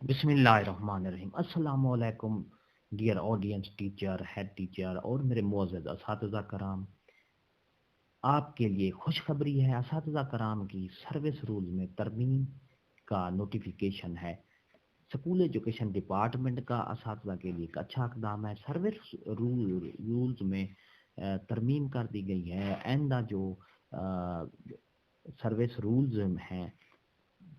बिस्मिल्लाहिर्रहमानिर्रहीम। अस्सलाम वालेकुम dear audience, teacher, head teacher और मेरे मुअज़्ज़ज़ असातिज़ा कराम। आपके लिए खुशखबरी है। असातिज़ा कराम की सर्विस रूल में तरमीम का नोटिफिकेशन है। स्कूल एजुकेशन डिपार्टमेंट का असातिज़ा के लिए एक अच्छा इक़दाम है। सर्विस रूल्स में तरमीम कर दी गई है। आइंदा जो सर्विस रूल्स हैं,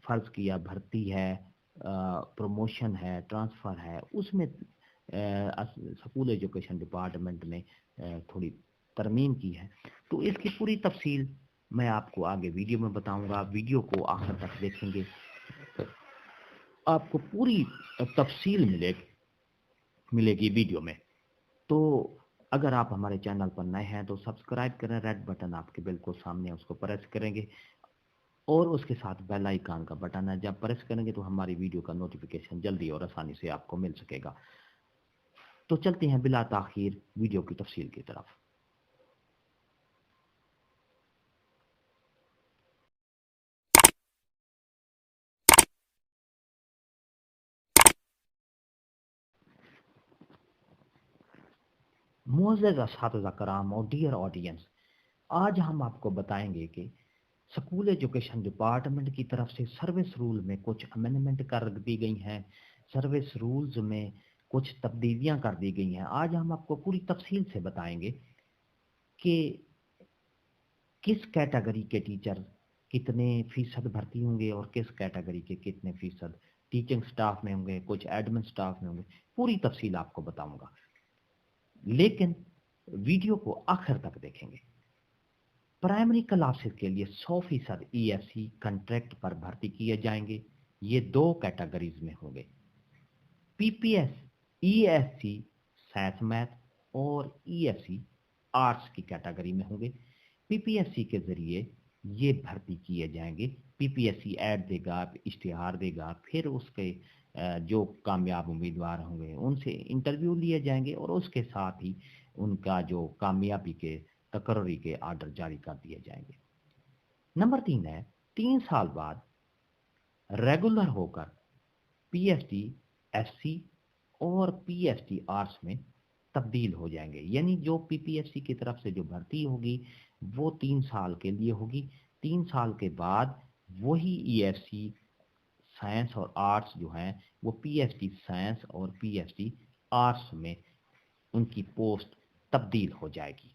फ़र्ज़ किया भर्ती है, प्रमोशन है, ट्रांसफ़र है, उसमें स्कूल एजुकेशन डिपार्टमेंट ने थोड़ी तरमीम की है। तो इसकी पूरी तफसील मैं आपको आगे वीडियो में बताऊंगा। वीडियो को आखिर तक देखेंगे, आपको पूरी तफसील मिलेगी वीडियो में। तो अगर आप हमारे चैनल पर नए हैं तो सब्सक्राइब करें, रेड बटन आपके बिल्कुल सामने, उसको प्रेस करेंगे और उसके साथ बेल आइकन का बटन है, जब प्रेस करेंगे तो हमारी वीडियो का नोटिफिकेशन जल्दी और आसानी से आपको मिल सकेगा। तो चलते हैं बिला ताखीर वीडियो की तफसील की तरफ। मुअज़्ज़ज़ असातिज़ा कराम और डियर ऑडियंस, आज हम आपको बताएंगे कि स्कूल एजुकेशन डिपार्टमेंट की तरफ से सर्विस रूल में कुछ अमेंडमेंट कर दी गई हैं। सर्विस रूल्स में कुछ तब्दीलियां कर दी गई हैं। आज हम आपको पूरी तफसील से बताएंगे कि किस कैटेगरी के टीचर कितने फीसद भर्ती होंगे और किस कैटेगरी के कितने फीसद टीचिंग स्टाफ में होंगे, कुछ एडमिन स्टाफ में होंगे। पूरी तफसील आपको बताऊंगा, लेकिन वीडियो को आखिर तक देखेंगे। प्राइमरी क्लासेस के लिए 100% ESC कंट्रैक्ट पर भर्ती किए जाएंगे। ये दो कैटेगरीज में होंगे। PPS ESC साइंस मैथ और ESC आर्ट्स की कैटेगरी में होंगे। PPSC के जरिए ये भर्ती किए जाएंगे। PPSC ऐड देगा, इश्तिहार देगा, फिर उसके जो कामयाब उम्मीदवार होंगे उनसे इंटरव्यू लिए जाएंगे और उसके साथ ही उनका जो कामयाबी के तकर्री के आर्डर जारी कर दिए जाएंगे। नंबर 3 है, 3 साल बाद रेगुलर होकर PhD SC और PhD आर्ट्स में तब्दील हो जाएंगे। यानी जो PPSC की तरफ से जो भर्ती होगी वो 3 साल के लिए होगी। 3 साल के बाद वही ESC साइंस और आर्ट्स जो हैं वो PhD साइंस और PhD आर्ट्स में उनकी पोस्ट तब्दील हो जाएगी।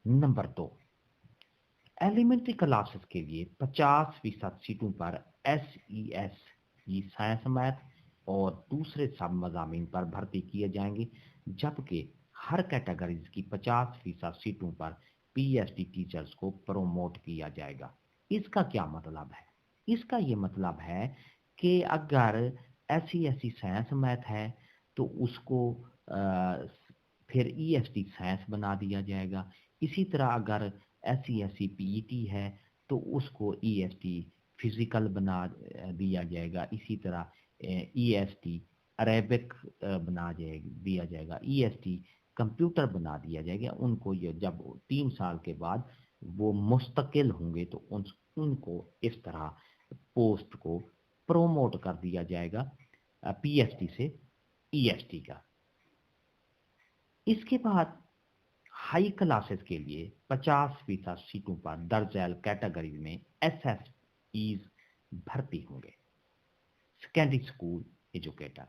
नंबर 2, एलिमेंट्री क्लासेस के लिए 50% सीटों पर SES साइंस मैथ और दूसरे सब मज़ामीन पर भर्ती किए जाएंगे, जबकि हर कैटेगरीज की 50% सीटों पर PhD टीचर्स को प्रमोट किया जाएगा। इसका क्या मतलब है? इसका ये मतलब है कि अगर SESC साइंस मैथ है तो उसको फिर EST साइंस बना दिया जाएगा। इसी तरह अगर SESC PET है तो उसको EST फिजिकल बना दिया जाएगा। इसी तरह EST अरेबिक बना दिया जाएगा, EST कंप्यूटर बना दिया जाएगा। उनको ये जब 3 साल के बाद वो मुस्तकिल होंगे तो उनको इस तरह पोस्ट को प्रोमोट कर दिया जाएगा PhD से EST का। इसके बाद हाई क्लासेस के लिए 50% सीटों पर दर्ज झैल कैटेगरी में SSEs भर्ती होंगे। Secondary school educator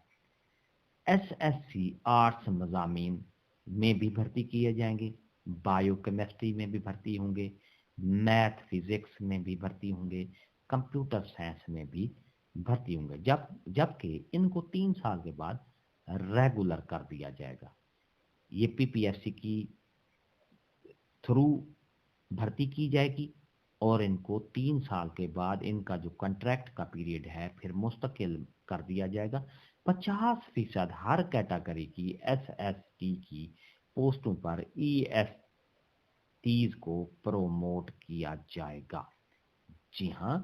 SSC arts मज़ामीन में भी भर्ती किए जाएंगे, बायो केमिस्ट्री में भी भर्ती होंगे, मैथ फिजिक्स में भी भर्ती होंगे, कंप्यूटर साइंस में भी भर्ती होंगे। जबकि इनको 3 साल के बाद रेगुलर कर दिया जाएगा। ये PPSC की थ्रू भर्ती की जाएगी और इनको 3 साल के बाद इनका जो कॉन्ट्रैक्ट का पीरियड है फिर मुस्तकिल कर दिया जाएगा। 50% हर कैटेगरी की SST की पोस्टों पर ESTs को प्रोमोट किया जाएगा। जी हाँ,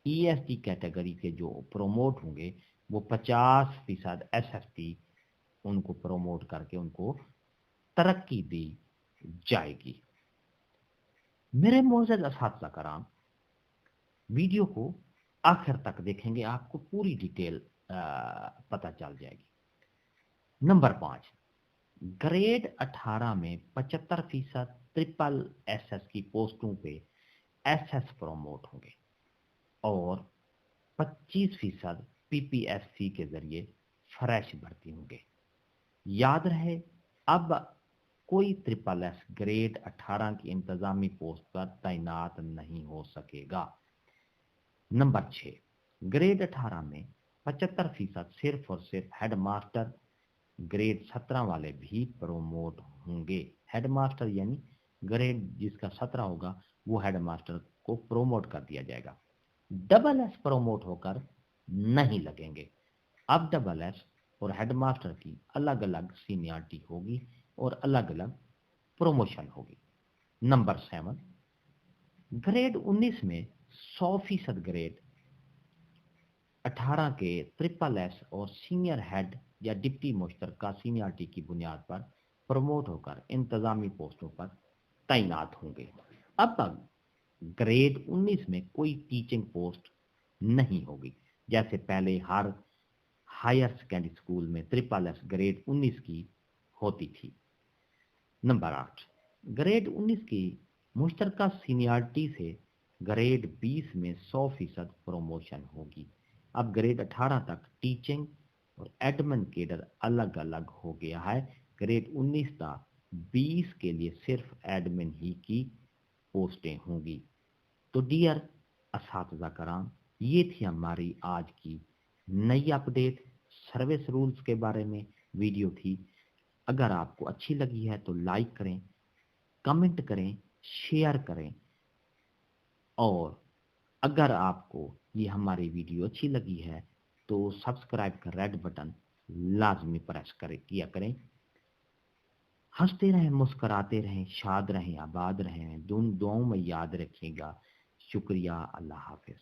EST कैटेगरी के जो प्रोमोट होंगे वो 50% SST उनको प्रोमोट करके उनको तरक्की दी जाएगी। मेरे मोअज़्ज़ज़ असातिज़ा कराम, वीडियो को आखिर तक देखेंगे, आपको पूरी डिटेल पता चल जाएगी। नंबर 5, ग्रेड 18 में 75% ट्रिपल एसएस की पोस्टों पे एसएस प्रमोट होंगे और 25% पीपीएससी के जरिए फ्रेश भर्ती होंगे। याद रहे, अब कोई ट्रिपल एस ग्रेड 18 की इंतजामी पोस्ट पर तैनात नहीं हो सकेगा। नंबर 6, ग्रेड 18 में 75% सिर्फ और सिर्फ हेडमास्टर ग्रेड 17 वाले भी प्रमोट होंगे। हेडमास्टर यानी ग्रेड जिसका 17 होगा वो हेडमास्टर को प्रमोट कर दिया जाएगा। डबल एस प्रमोट होकर नहीं लगेंगे। अब डबल एस और हेडमास्टर की अलग अलग सीनियरिटी होगी और अलग अलग प्रमोशन होगी। नंबर 7, ग्रेड 19 में 100% ग्रेड 18 के ट्रिपल एस और सीनियर हेड या डिप्टी मास्टर का सीनियरिटी की बुनियाद पर प्रमोट होकर इंतजामी पोस्टों पर तैनात होंगे। अब तक ग्रेड 19 में कोई टीचिंग पोस्ट नहीं होगी, जैसे पहले हर हायर सेकेंडरी स्कूल में ट्रिपल एस ग्रेड 19 की होती थी। नंबर 8, ग्रेड 19 की मुश्तरका सीनियरिटी से ग्रेड 20 में 100% प्रमोशन होगी। अब ग्रेड 18 तक टीचिंग और एडमिन केडर अलग अलग हो गया है। ग्रेड 19 था 20 के लिए सिर्फ एडमिन ही की पोस्टें होंगी। तो डियर असातिज़ा कराम, ये थी हमारी आज की नई अपडेट सर्विस रूल्स के बारे में वीडियो थी। अगर आपको अच्छी लगी है तो लाइक करें, कमेंट करें, शेयर करें और अगर आपको ये हमारी वीडियो अच्छी लगी है तो सब्सक्राइब का रेड बटन लाजमी प्रेस किया करें। हंसते रहें, मुस्कुराते रहें, शाद रहें, आबाद रहें, दुआओं में याद रखिएगा। शुक्रिया। अल्लाह हाफिज।